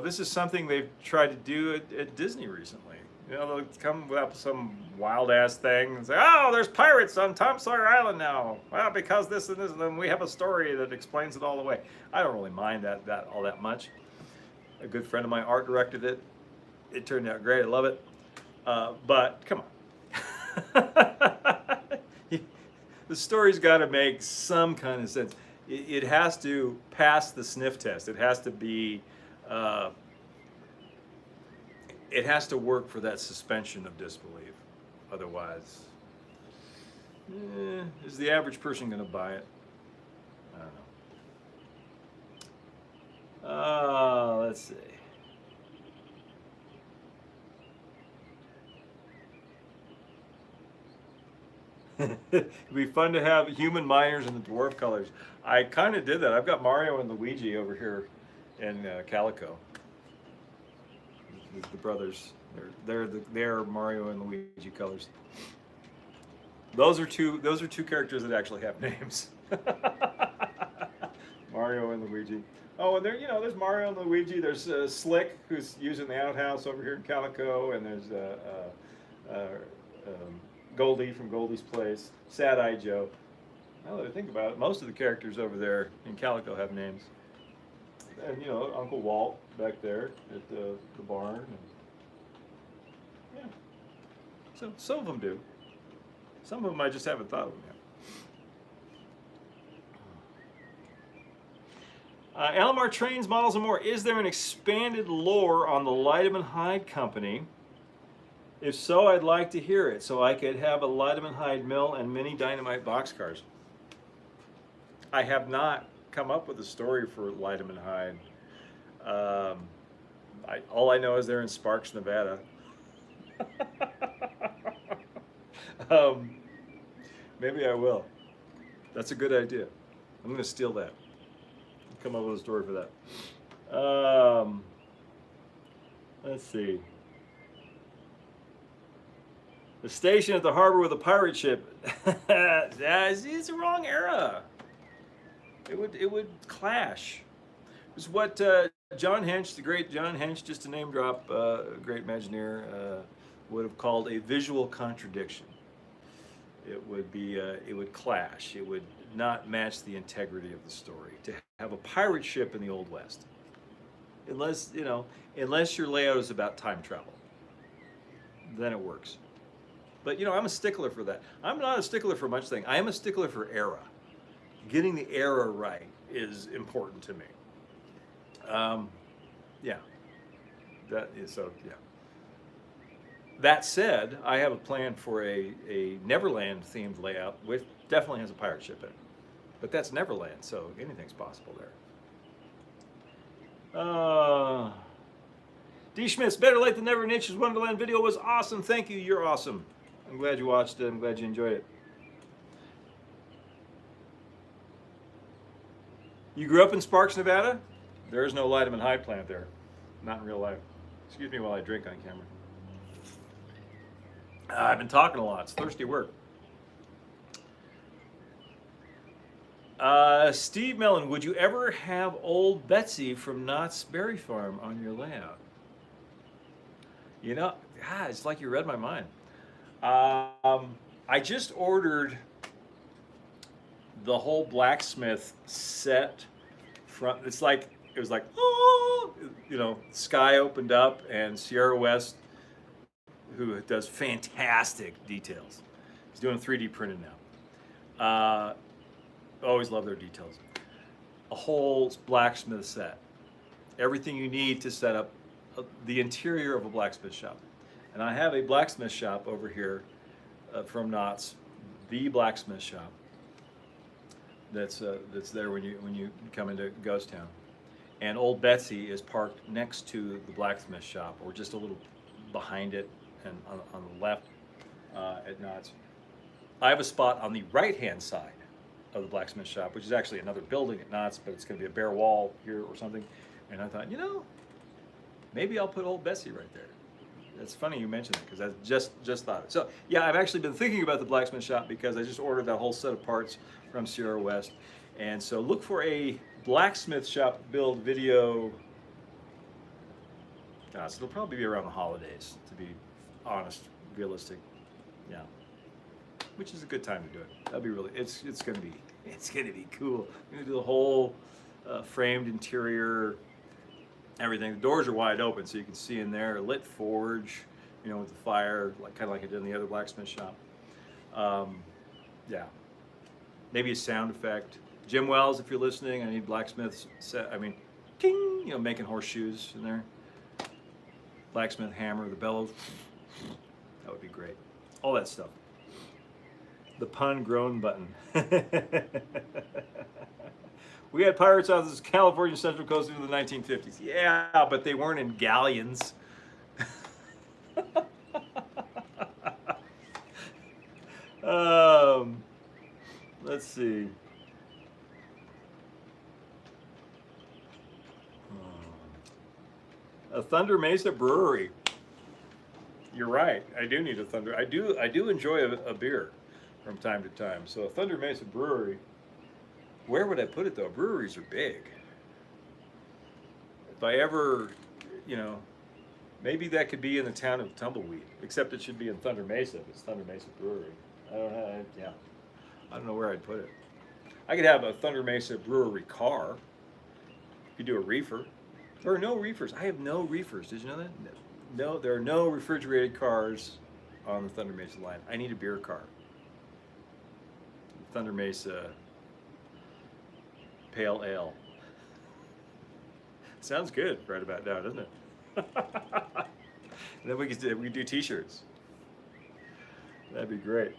This is something they've tried to do at Disney recently. You know, they'll come up with some wild ass thing and say, "Oh, there's pirates on Tom Sawyer Island now." Well, because this and this, and then we have a story that explains it all the way. I don't really mind that all that much. A good friend of mine art directed it. It turned out great. I love it. But come on, the story's got to make some kind of sense. It has to pass the sniff test. It has to be. It has to work for that suspension of disbelief. Otherwise, is the average person going to buy it? I don't know. Let's see. It'd be fun to have human miners in the dwarf colors. I kind of did that. I've got Mario and Luigi over here in Calico. The brothers. They're Mario and Luigi colors. Those are two characters that actually have names. Mario and Luigi. Oh, and there's Mario and Luigi. There's Slick, who's using the outhouse over here in Calico, and there's Goldie from Goldie's Place, Sad Eye Joe. Now that I think about it, most of the characters over there in Calico have names. And Uncle Walt back there at the barn. And, yeah. So some of them do. Some of them I just haven't thought of them yet. Alamar Trains, Models, and More. Is there an expanded lore on the Lideman Hyde Company? If so, I'd like to hear it, so I could have a Lideman Hyde mill and mini dynamite boxcars. I have not come up with a story for Lideman Hyde. All I know is they're in Sparks, Nevada. Maybe I will. That's a good idea. I'm going to steal that. Come up with a story for that. Let's see. The station at the harbor with a pirate ship. It's the wrong era. It would clash. It's what John Hench, the great John Hench, just to name drop, a great Imagineer, would have called a visual contradiction. It would clash. It would not match the integrity of the story to have a pirate ship in the Old West, unless your layout is about time travel. Then it works. But I'm a stickler for that. I'm not a stickler for much thing. I am a stickler for era. Getting the era right is important to me. Yeah. That is so. Yeah. That said, I have a plan for a Neverland themed layout, which definitely has a pirate ship in it. But that's Neverland, so anything's possible there. D. Schmitz, better late than never. Nature's Wonderland video was awesome. Thank you. You're awesome. I'm glad you watched it. I'm glad you enjoyed it. You grew up in Sparks, Nevada? There is no Lideman Hyde plant there. Not in real life. Excuse me while I drink on camera. I've been talking a lot. It's thirsty work. Steve Mellon, would you ever have old Betsy from Knott's Berry Farm on your layout? It's like you read my mind. I just ordered the whole blacksmith set from. It was like, oh, sky opened up, and Sierra West, who does fantastic details, he's doing 3D printed now. Always love their details. A whole blacksmith set, everything you need to set up the interior of a blacksmith shop. And I have a blacksmith shop over here from Knott's, the blacksmith shop. That's there when you come into Ghost Town. And Old Betsy is parked next to the blacksmith shop, or just a little behind it, and on the left at Knott's. I have a spot on the right-hand side of the blacksmith shop, which is actually another building at Knott's, but it's going to be a bare wall here or something. And I thought, maybe I'll put Old Betsy right there. It's funny you mentioned it, because I just thought it. So yeah, I've actually been thinking about the blacksmith shop because I just ordered that whole set of parts from Sierra West. And so look for a blacksmith shop build video. So it'll probably be around the holidays, to be honest, realistic. Yeah, which is a good time to do it. That'll be really. It's gonna be cool. We're gonna do the whole framed interior, everything. The doors are wide open, so you can see in there. Lit forge, you know, with the fire, like kind of like I did in the other blacksmith shop. Yeah, maybe a sound effect. Jim Wells, if you're listening, I need blacksmiths. Ting, you know, making horseshoes in there. Blacksmith hammer, the bellows. That would be great. All that stuff. The pun groan button. We had pirates off the California Central Coast through the 1950s. Yeah, but they weren't in galleons. Let's see. A Thunder Mesa brewery. You're right. I do need a Thunder. I do enjoy a beer from time to time. So a Thunder Mesa brewery. Where would I put it though? Breweries are big. If I ever, you know, maybe that could be in the town of Tumbleweed. Except it should be in Thunder Mesa. If it's Thunder Mesa Brewery. I don't know. Yeah. I don't know where I'd put it. I could have a Thunder Mesa brewery car. You do a reefer. There are no reefers. I have no reefers. Did you know that? No, there are no refrigerated cars on the Thunder Mesa line. I need a beer car. Thunder Mesa Pale Ale. Sounds good right about now, doesn't it? And then we could do T-shirts. That'd be great.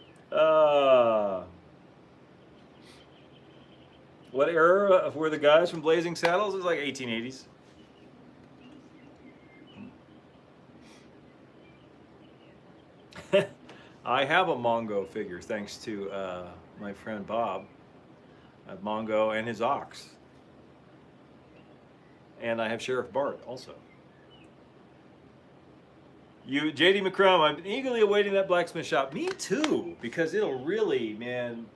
What era were the guys from Blazing Saddles? It was like 1880s. I have a Mongo figure thanks to my friend Bob. I have Mongo and his ox. And I have Sheriff Bart also. JD McCrum, I'm eagerly awaiting that blacksmith shop. Me too, because it'll really, man,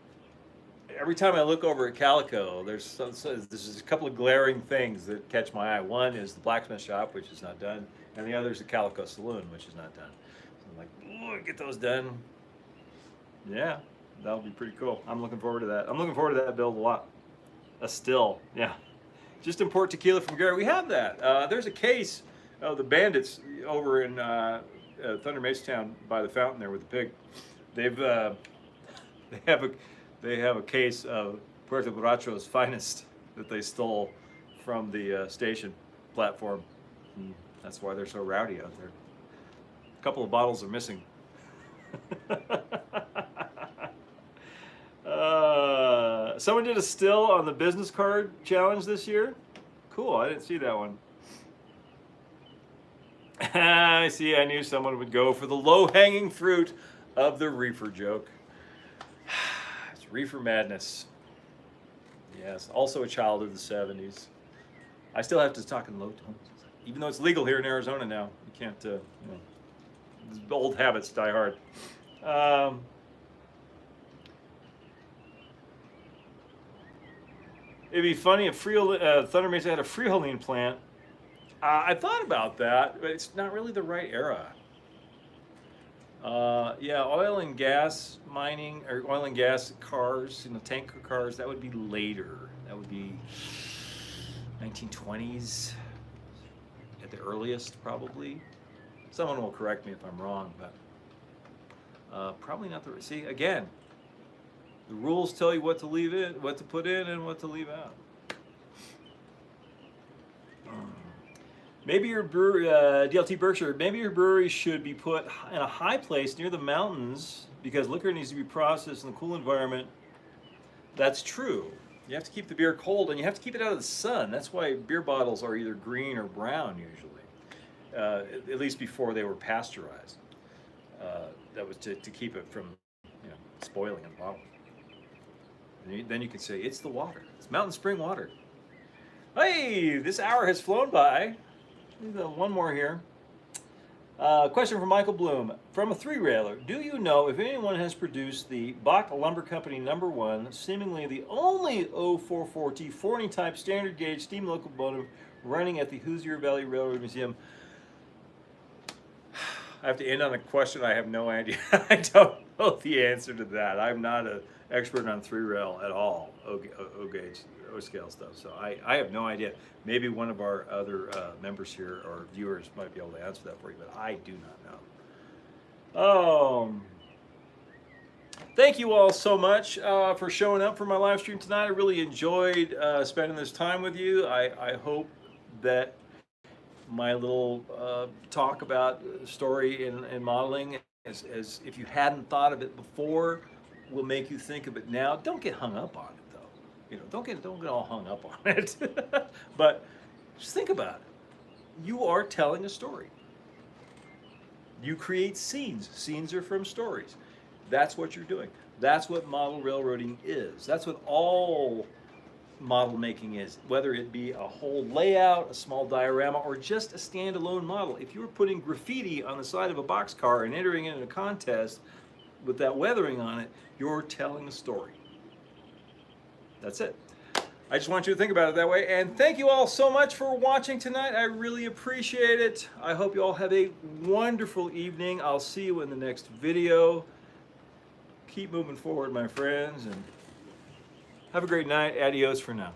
every time I look over at Calico, there's a couple of glaring things that catch my eye. One is the blacksmith shop, which is not done, and the other is the Calico Saloon, which is not done. So I'm like, ooh, get those done. Yeah, that'll be pretty cool. I'm looking forward to that. I'm looking forward to that build a lot. A still, yeah. Just import tequila from Gary. We have that. There's a case of the Bandits over in Thunder Mesa Town by the fountain there with the pig. They have a case of Puerto Borracho's finest that they stole from the station platform. And that's why they're so rowdy out there. A couple of bottles are missing. Someone did a still on the business card challenge this year. Cool, I didn't see that one. I see, I knew someone would go for the low-hanging fruit of the reefer joke. It's reefer madness. Yes, also a child of the 70s. I still have to talk in low tones. Even though it's legal here in Arizona now. You can't, you know, old habits die hard. It'd be funny if Thunder Mesa had a freeholding plant. I thought about that, but it's not really the right era. Yeah, oil and gas mining, or oil and gas cars, you know, tanker cars, that would be later. That would be 1920s at the earliest, probably. Someone will correct me if I'm wrong, but probably not the. See, again, the rules tell you what to leave in, what to put in, and what to leave out. Maybe your brewery, DLT Berkshire, maybe your brewery should be put in a high place near the mountains because liquor needs to be processed in a cool environment. That's true. You have to keep the beer cold and you have to keep it out of the sun. That's why beer bottles are either green or brown usually, at least before they were pasteurized. That was to keep it from, you know, spoiling in the bottle. And then you can say, it's the water. It's mountain spring water. Hey, this hour has flown by. One more here. Question from Michael Bloom. From a three-railer, do you know if anyone has produced the Bach Lumber Company #1, seemingly the only 044T Forney type standard gauge steam locomotive running at the Hoosier Valley Railroad Museum? I have to end on a question. I have no idea. I don't know the answer to that. I'm not an expert on 3-rail at all, O-gauge, O-scale stuff. So I have no idea. Maybe one of our other members here or viewers might be able to answer that for you, but I do not know. Thank you all so much for showing up for my live stream tonight. I really enjoyed spending this time with you. I hope that my little talk about story and modeling, as if you hadn't thought of it before, will make you think of it now. Don't get hung up on it, though. You know, don't get all hung up on it. But just think about it. You are telling a story. You create scenes. Scenes are from stories. That's what you're doing. That's what model railroading is. That's what all model making is, whether it be a whole layout, a small diorama, or just a standalone model. If you were putting graffiti on the side of a boxcar and entering it in a contest with that weathering on it, you're telling a story. That's it. I just want you to think about it that way. And thank you all so much for watching tonight. I really appreciate it. I hope you all have a wonderful evening. I'll see you in the next video. Keep moving forward, my friends, and have a great night. Adios for now.